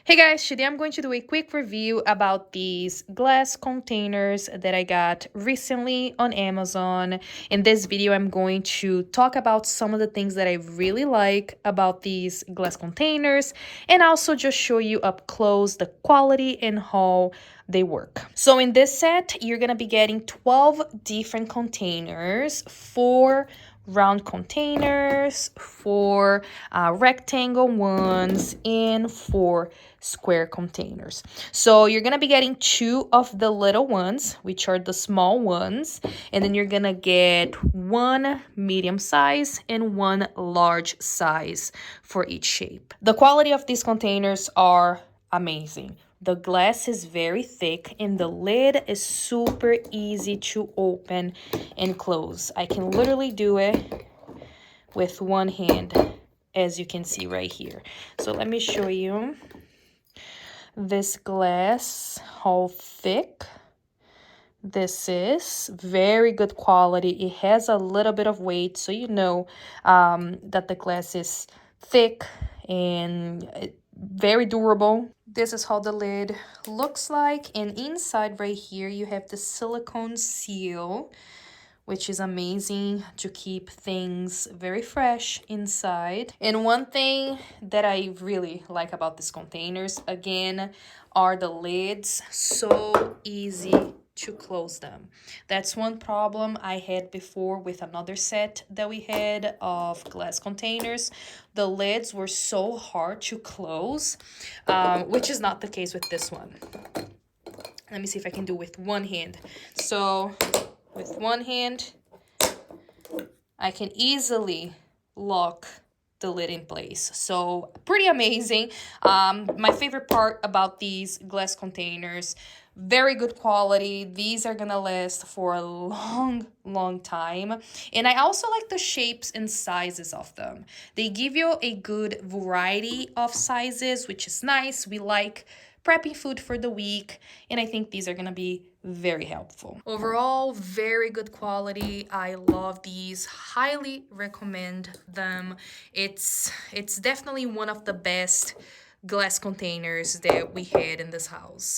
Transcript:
Hey guys, today I'm going to do a quick review about these glass containers that I got recently on Amazon. In this video, I'm going to talk about some of the things that I really like about these glass containers and also just show you up close the quality and how they work. So in this set, you're gonna be getting 12 different containers, 4 round containers, 4 rectangle ones, and 4 square containers. So you're gonna be getting 2 of the little ones, which are the small ones, and then you're gonna get 1 medium size and 1 large size for each shape. The quality of these containers are amazing. The glass is very thick and the lid is super easy to open and close. I can literally do it with one hand, as you can see right here. So let me show you this glass, how thick this is. Very good quality. It has a little bit of weight, so you know that the glass is thick and very durable. This is how the lid looks like, and inside right here you have the silicone seal, which is amazing to keep things very fresh inside. And one thing that I really like about these containers, again, are the lids. So easy to close them. That's one problem I had before with another set that we had of glass containers. The lids were so hard to close, which is not the case with this one. Let me see if I can do with one hand. So with one hand, I can easily lock the lid in place. So pretty amazing. My favorite part about these glass containers, very good quality. These are gonna last for a long time. And I also like the shapes and sizes of them. They give you a good variety of sizes, which is nice. We like prepping food for the week, and I think these are gonna be very helpful. Overall, very good quality. I love these, highly recommend them. It's definitely one of the best glass containers that we had in this house.